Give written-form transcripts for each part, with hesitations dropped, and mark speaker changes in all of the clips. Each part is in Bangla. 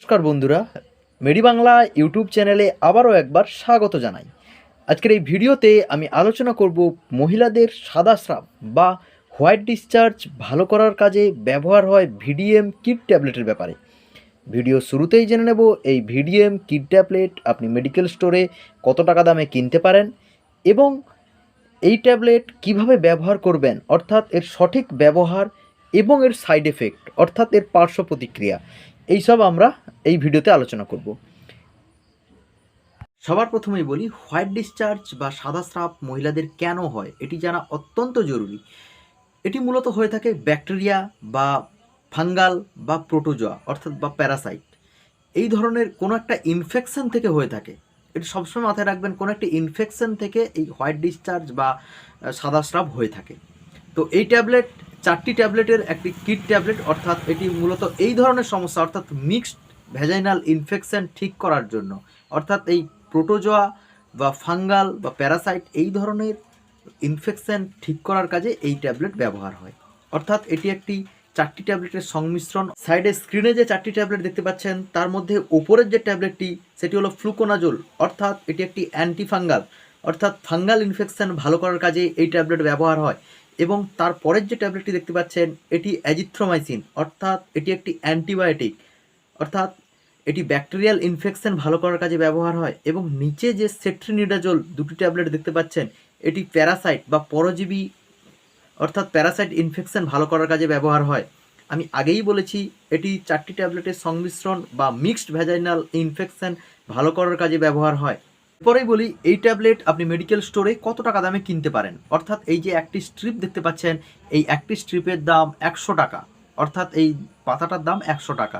Speaker 1: নমস্কার বন্ধুরা, মেডি বাংলা ইউটিউব চ্যানেলে আবারও একবার স্বাগত জানাই। আজকের এই ভিডিওতে আমি আলোচনা করব মহিলাদের সাদা স্রাব বা হোয়াইট ডিসচার্জ ভালো করার কাজে ব্যবহার হয় ভিডিএম কিট ট্যাবলেটের ব্যাপারে। ভিডিও শুরুতেই জেনে নেব এই ভিডিএম কিট ট্যাবলেট আপনি মেডিকেল স্টোরে কত টাকা দামে কিনতে পারেন এবং এই ট্যাবলেট কিভাবে ব্যবহার করবেন, অর্থাৎ এর সঠিক ব্যবহার এবং এর সাইড এফেক্ট অর্থাৎ এর পার্শ্ব প্রতিক্রিয়া, এইসব আমরা এই ভিডিওতে আলোচনা করব। সবার প্রথমেই বলি, হোয়াইট ডিসচার্জ বা সাদা স্রাব মহিলাদের কেন হয় এটি জানা অত্যন্ত জরুরি। এটি মূলত হয়ে থাকে ব্যাকটেরিয়া বা ফাঙ্গাল বা প্রোটোজোয়া অর্থাৎ বা প্যারাসাইট, এই ধরনের কোনো একটা ইনফেকশন থেকে হয়ে থাকে। এটি সবসময় মাথায় রাখবেন, কোনো একটা ইনফেকশন থেকে এই হোয়াইট ডিসচার্জ বা সাদা স্রাব হয়ে থাকে। তো এই ট্যাবলেট 4টি ট্যাবলেটের একটি কিট ট্যাবলেট, অর্থাৎ এটি মূলত এই ধরনের সমস্যা অর্থাৎ মিক্সড ভ্যাজাইনাল ইনফেকশন ঠিক করার জন্য, অর্থাৎ এই প্রোটোজোয়া বা ফাঙ্গাল বা প্যারাসাইট এই ধরনের ইনফেকশন ঠিক করার কাজে এই ট্যাবলেট ব্যবহার হয়। অর্থাৎ এটি একটি 4টি ট্যাবলেটের সংমিশ্রণ। সাইডে স্ক্রিনে যে 4টি ট্যাবলেট দেখতে পাচ্ছেন তার মধ্যে ওপরের যে ট্যাবলেটটি সেটি হলো ফ্লুকোনাজোল, অর্থাৎ এটি একটি অ্যান্টিফাঙ্গাল, অর্থাৎ ফাঙ্গাল ইনফেকশন ভালো করার কাজে এই ট্যাবলেট ব্যবহার হয়। এবং তারপরের যে ট্যাবলেটটি দেখতে পাচ্ছেন এটি অ্যাজিথ্রোমাইসিন, অর্থাৎ এটি একটি অ্যান্টিবায়োটিক, অর্থাৎ এটি ব্যাকটেরিয়াল ইনফেকশন ভালো করার কাজে ব্যবহার হয়। এবং নিচে যে সেট্রিনিডাজোল 2টি ট্যাবলেট দেখতে পাচ্ছেন এটি প্যারাসাইট বা পরজীবী অর্থাৎ প্যারাসাইট ইনফেকশন ভালো করার কাজে ব্যবহার হয়। আমি আগেই বলেছি এটি 4টি ট্যাবলেটের সংমিশ্রণ বা মিক্সড ভ্যাজাইনাল ইনফেকশন ভালো করার কাজে ব্যবহার হয়। এরপরেই বলি, এই ট্যাবলেট আপনি মেডিকেল স্টোরে কত টাকা দামে কিনতে পারেন। অর্থাৎ এই যে একটি স্ট্রিপ দেখতে পাচ্ছেন, এই একটি স্ট্রিপের দাম 100 টাকা, অর্থাৎ এই পাতাটার দাম 100 টাকা।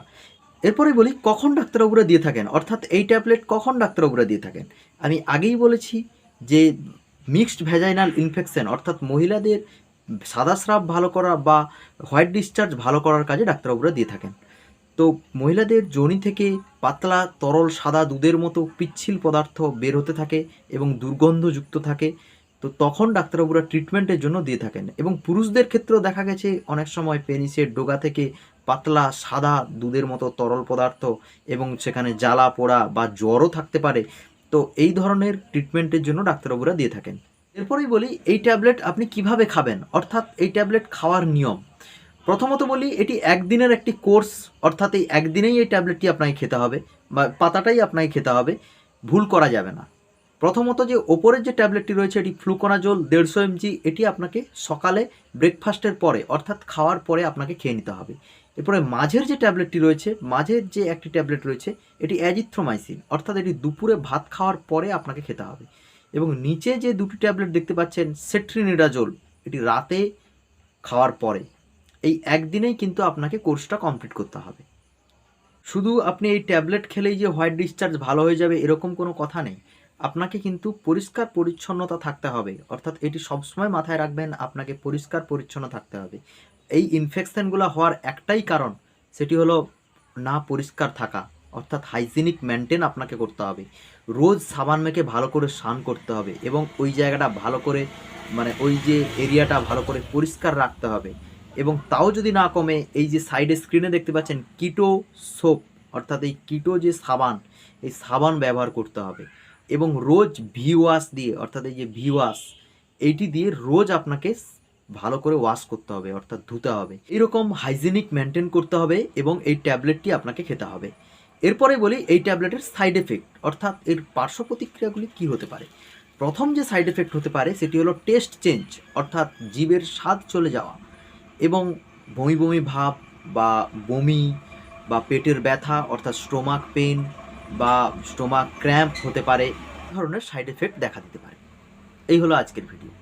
Speaker 1: এরপরে বলি কখন ডাক্তারবাবুরা দিয়ে থাকেন, অর্থাৎ এই ট্যাবলেট কখন ডাক্তারবাবুরা দিয়ে থাকেন। আমি আগেই বলেছি যে মিক্সড ভ্যাজাইনাল ইনফেকশন অর্থাৎ মহিলাদের সাদা স্রাব ভালো করা বা হোয়াইট ডিসচার্জ ভালো করার কাজে ডাক্তারবাবুরা দিয়ে থাকেন। তো মহিলাদের যোনি থেকে পাতলা তরল সাদা দুধের মতো পিচ্ছিল পদার্থ বের হতে থাকে এবং দুর্গন্ধযুক্ত থাকে, তো তখন ডাক্তারবাবুরা ট্রিটমেন্টের জন্য দিয়ে থাকেন। এবং পুরুষদের ক্ষেত্রেও দেখা গেছে অনেক সময় পেনিসের ডোগা থেকে পাতলা সাদা দুধের মতো তরল পদার্থ এবং সেখানে জ্বালা পোড়া বা জ্বরও থাকতে পারে, তো এই ধরনের ট্রিটমেন্টের জন্য ডাক্তারবাবুরা দিয়ে থাকেন। এরপরেই বলি এই ট্যাবলেট আপনি কিভাবে খাবেন, অর্থাৎ এই ট্যাবলেট খাওয়ার নিয়ম। প্রথমত বলি, এটি একদিনের একটি কোর্স, অর্থাৎ এই একদিনেই এই ট্যাবলেটটি আপনাকে খেতে হবে বা পাতাটাই আপনাকে খেতে হবে, ভুল করা যাবে না। প্রথমত যে ওপরের যে ট্যাবলেটটি রয়েছে এটি ফ্লুকোনাজোল 150 mg, এটি আপনাকে সকালে ব্রেকফাস্টের পরে অর্থাৎ খাওয়ার পরে আপনাকে খেয়ে নিতে হবে। এরপরে মাঝের যে ট্যাবলেটটি রয়েছে, মাঝের যে একটি ট্যাবলেট রয়েছে এটি অ্যাজিথ্রোমাইসিন, অর্থাৎ এটি দুপুরে ভাত খাওয়ার পরে আপনাকে খেতে হবে। এবং নিচে যে 2টি ট্যাবলেট দেখতে পাচ্ছেন সেট্রিনিডাজোল, এটি রাতে খাওয়ার পরে। এই একদিনেই কিন্তু আপনাকে কোর্সটা কমপ্লিট করতে হবে। শুধু আপনি এই ট্যাবলেট খেলেই যে হোয়াইট ডিসচার্জ ভালো হয়ে যাবে এরকম কোনো কথা নেই। আপনাকে কিন্তু পরিষ্কার পরিচ্ছন্নতা থাকতে হবে, অর্থাৎ এটি সবসময় মাথায় রাখবেন, আপনাকে পরিষ্কার পরিচ্ছন্ন থাকতে হবে। এই ইনফেকশানগুলো হওয়ার একটাই কারণ, সেটি হলো না পরিষ্কার থাকা, অর্থাৎ হাইজিনিক মেনটেন আপনাকে করতে হবে। রোজ সাবান মেখে ভালো করে স্নান করতে হবে এবং ওই জায়গাটা ভালো করে ওই যে এরিয়াটা ভালো করে পরিষ্কার রাখতে হবে। এবং তাও যদি না কমে, এই যে সাইডে স্ক্রিনে দেখতে পাচ্ছেন কিটো সোপ, অর্থাৎ এই কিটো যে সাবান, এই সাবান ব্যবহার করতে হবে। এবং রোজ ভি ওয়াশ দিয়ে, অর্থাৎ এই যে ভি ওয়াশ, এইটি দিয়ে রোজ আপনাকে ভালো করে ওয়াশ করতে হবে, অর্থাৎ ধুতে হবে। এরকম হাইজিনিক মেনটেন করতে হবে এবং এই ট্যাবলেটটি আপনাকে খেতে হবে। এরপরে বলি এই ট্যাবলেটের সাইড এফেক্ট, অর্থাৎ এর পার্শ্ব প্রতিক্রিয়াগুলি কী হতে পারে। প্রথম যে সাইড এফেক্ট হতে পারে সেটি হলো টেস্ট চেঞ্জ, অর্থাৎ জিভের স্বাদ চলে যাওয়া এবং বমি বমি ভাব বা বমি বা পেটের ব্যথা অর্থাৎ স্টোমাক পেন বা স্টোমাক ক্র্যাম্প হতে পারে, এই ধরনের সাইড এফেক্ট দেখা দিতে পারে। এই হলো আজকের ভিডিও।